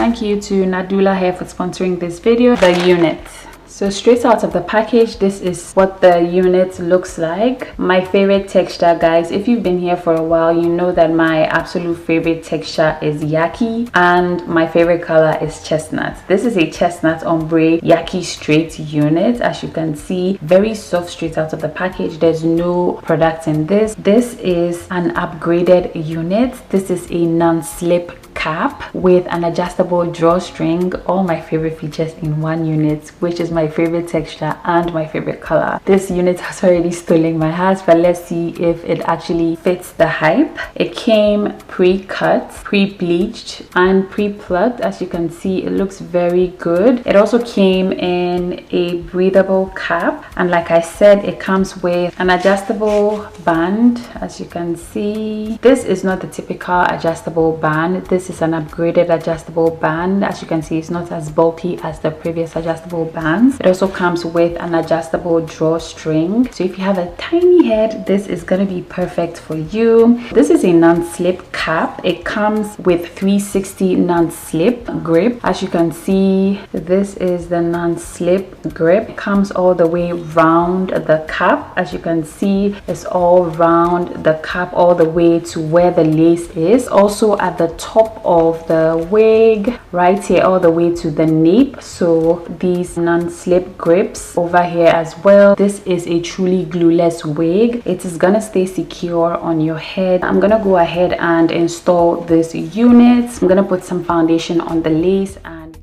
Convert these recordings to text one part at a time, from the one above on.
Thank you to Nadula Hair for sponsoring this video. The unit. So straight out of the package, this is what the unit looks like. My favorite texture, guys, if you've been here for a while, you know that my absolute favorite texture is Yaki, and my favorite color is Chestnut. This is a Chestnut ombre Yaki straight unit. As you can see, very soft straight out of the package. There's no product in this. This is an upgraded unit. This is a non-slip cap with an adjustable drawstring. All my favorite features in one unit, which is my favorite texture and my favorite color. This unit has already stolen my heart, but let's see if it actually fits the hype. It came pre-cut, pre-bleached and pre-plucked. As you can see, it looks very good. It also came in a breathable cap, and like I said, it comes with an adjustable band. As you can see, this is not the typical adjustable band. This is an upgraded adjustable band. As you can see, it's not as bulky as the previous adjustable bands. It also comes with an adjustable drawstring, so if you have a tiny head, this is going to be perfect for you. This is a non-slip cap. It comes with 360 non-slip grip. As you can see, this is the non-slip grip. It comes all the way round the cap. As you can see, it's all round the cap all the way to where the lace is. Also at the top of the wig, right here, all the way to the nape. So these non-slip grips over here as well. This is a truly glueless wig. It is gonna stay secure on your head. I'm gonna go ahead and install this unit. I'm gonna put some foundation on the lace, and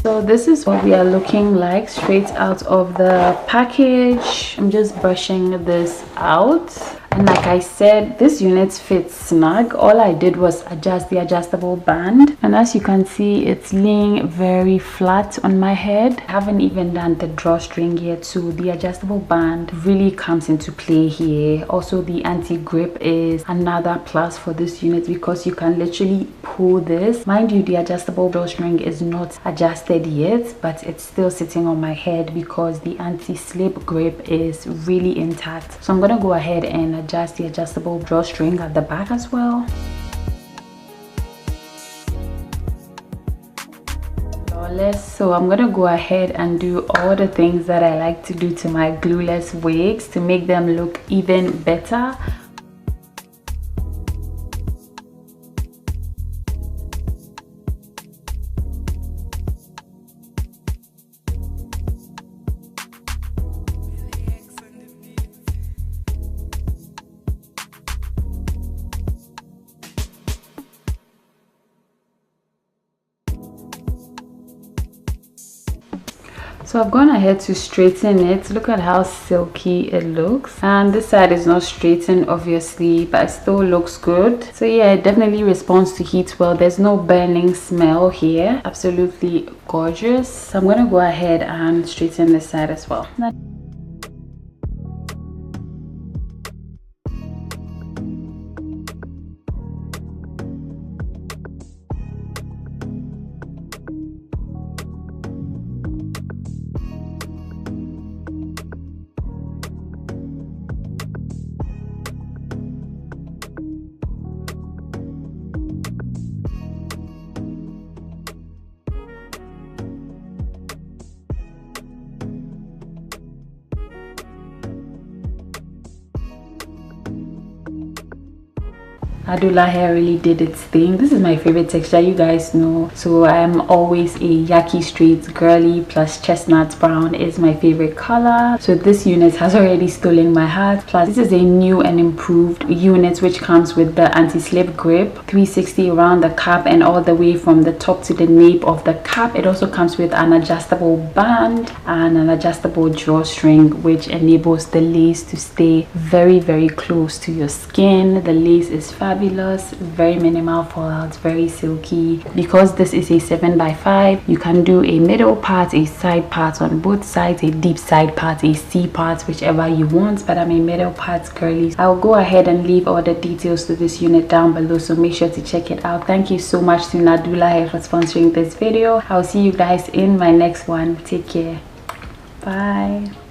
so this is what we are looking like straight out of the package. I'm just brushing this out, and like I said, this unit fits snug. All I did was adjust the adjustable band, and as you can see, it's laying very flat on my head. I haven't even done the drawstring yet, so the adjustable band really comes into play here. Also, the anti-grip is another plus for this unit because you can literally pull this. Mind you, the adjustable drawstring is not adjusted yet, but it's still sitting on my head because the anti-slip grip is really intact. So I'm gonna go ahead and adjust the adjustable drawstring at the back as well. So I'm gonna go ahead and do all the things that I like to do to my glueless wigs to make them look even better. So I've gone ahead to straighten it. Look at how silky it looks, and this side is not straightened obviously, but it still looks good. So yeah, it definitely responds to heat well. There's no burning smell here. Absolutely gorgeous. So I'm gonna go ahead and straighten this side as well. Nadula hair really did its thing. This is my favorite texture, you guys know, so I'm always a Yaki straight girly, plus chestnut brown is my favorite color. So this unit has already stolen my heart. Plus this is a new and improved unit which comes with the anti-slip grip, 360 around the cap and all the way from the top to the nape of the cap. It also comes with an adjustable band and an adjustable drawstring which enables the lace to stay very, very close to your skin. The lace is fabulous, very minimal fallout, very silky. Because this is a 7x5, you can do a middle part, a side part on both sides, a deep side part, a C part, whichever you want, but I'm a middle part girly. I'll go ahead and leave all the details to this unit down below, so make sure to check it out. Thank you so much to Nadula Hair for sponsoring this video. I'll see you guys in my next one. Take care. Bye.